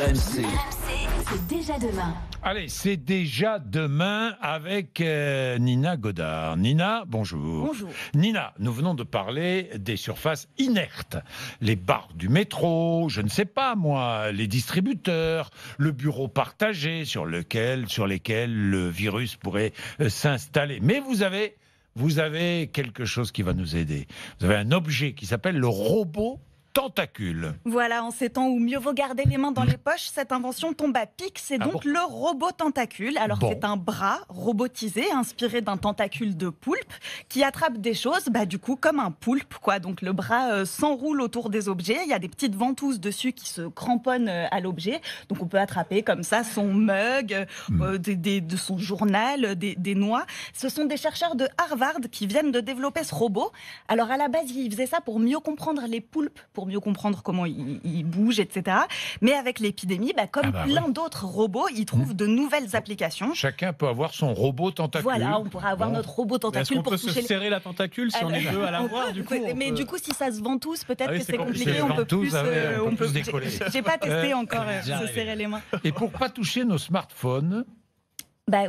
RMC. C'est déjà demain. Allez, c'est déjà demain avec Nina Godard. Nina, bonjour. Bonjour. Nina, nous venons de parler des surfaces inertes. Les barres du métro, je ne sais pas moi, les distributeurs, le bureau partagé sur lesquels le virus pourrait s'installer. Mais vous avez quelque chose qui va nous aider. Vous avez un objet qui s'appelle le robot tentacule. Voilà, en ces temps où mieux vaut garder les mains dans les poches, cette invention tombe à pic. C'est donc le robot tentacule. Alors c'est un bras robotisé inspiré d'un tentacule de poulpe qui attrape des choses, du coup comme un poulpe, quoi. Donc le bras s'enroule autour des objets. Il y a des petites ventouses dessus qui se cramponnent à l'objet. Donc on peut attraper comme ça son mug, de son journal, des noix. Ce sont des chercheurs de Harvard qui viennent de développer ce robot. Alors à la base, ils faisaient ça pour mieux comprendre les poulpes, pour mieux comprendre comment ils bougent, etc. Mais avec l'épidémie, comme plein d'autres robots, ils trouvent de nouvelles applications. Chacun peut avoir son robot tentacule. Voilà, on pourra avoir notre robot tentacule. Est-ce qu'on peut se serrer la tentacule si on est deux à l'avoir du coup, du coup, si ça se ventouse, peut-être que c'est compliqué. Si on peut plus décoller. J'ai pas testé encore se serrer les mains. Et pour pas toucher nos smartphones.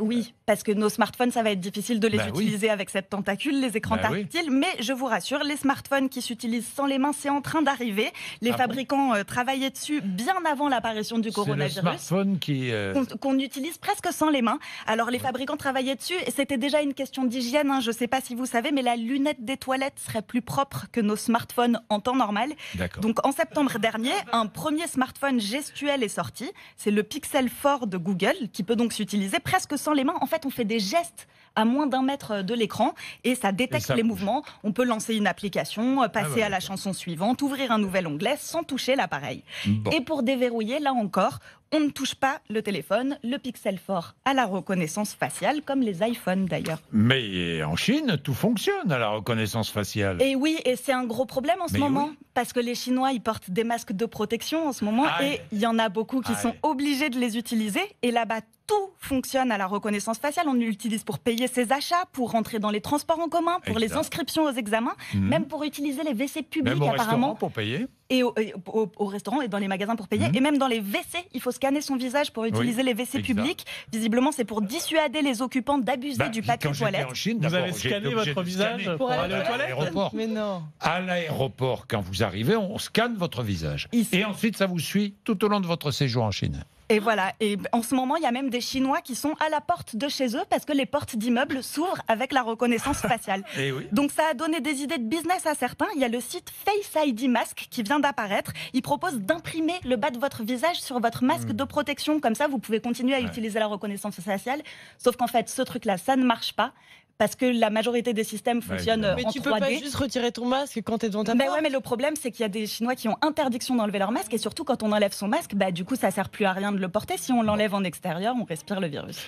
Oui, parce que nos smartphones, ça va être difficile de les utiliser avec cette tentacule, les écrans tactiles. Mais je vous rassure, les smartphones qui s'utilisent sans les mains, c'est en train d'arriver. Les fabricants travaillaient dessus bien avant l'apparition du coronavirus. C'est le smartphone qu'on utilise presque sans les mains. Alors les fabricants travaillaient dessus et c'était déjà une question d'hygiène. Je ne sais pas si vous savez, mais la lunette des toilettes serait plus propre que nos smartphones en temps normal. Donc en septembre dernier, un premier smartphone gestuel est sorti. C'est le Pixel 4 de Google qui peut donc s'utiliser presque sans les mains. En fait, on fait des gestes à moins d'1 mètre de l'écran et ça détecte les mouvements. On peut lancer une application, passer à la chanson suivante, ouvrir un nouvel onglet sans toucher l'appareil. Et pour déverrouiller, là encore, on ne touche pas le téléphone. Le Pixel 4 a la reconnaissance faciale, comme les iPhones d'ailleurs. Mais en Chine, tout fonctionne à la reconnaissance faciale. Et oui, et c'est un gros problème en ce moment, parce que les Chinois, ils portent des masques de protection en ce moment, et il y en a beaucoup qui sont obligés de les utiliser. Et là-bas, tout fonctionne à la reconnaissance faciale. On l'utilise pour payer ses achats, pour rentrer dans les transports en commun, pour les inscriptions aux examens, même pour utiliser les WC publics même au apparemment. Restaurant pour payer. Et au restaurant et dans les magasins pour payer. Et même dans les WC, il faut scanner son visage pour utiliser les WC publics. Visiblement, c'est pour dissuader les occupants d'abuser du papier toilette. En Chine, vous avez scanné votre visage pour aller aux toilettes? Mais non. À l'aéroport, quand vous arrivez, on scanne votre visage. Et ensuite, ça vous suit tout au long de votre séjour en Chine. Et voilà, et en ce moment, il y a même des Chinois qui sont à la porte de chez eux parce que les portes d'immeubles s'ouvrent avec la reconnaissance faciale. Donc ça a donné des idées de business à certains. Il y a le site Face ID Mask qui vient d'apparaître. Il propose d'imprimer le bas de votre visage sur votre masque de protection. Comme ça, vous pouvez continuer à utiliser la reconnaissance faciale. Sauf qu'en fait, ce truc-là, ça ne marche pas. Parce que la majorité des systèmes fonctionnent en 3D. Mais tu peux pas juste retirer ton masque quand tu es devant ta porte. Mais le problème, c'est qu'il y a des Chinois qui ont interdiction d'enlever leur masque. Et surtout, quand on enlève son masque, du coup, ça sert plus à rien de le porter. Si on l'enlève en extérieur, on respire le virus.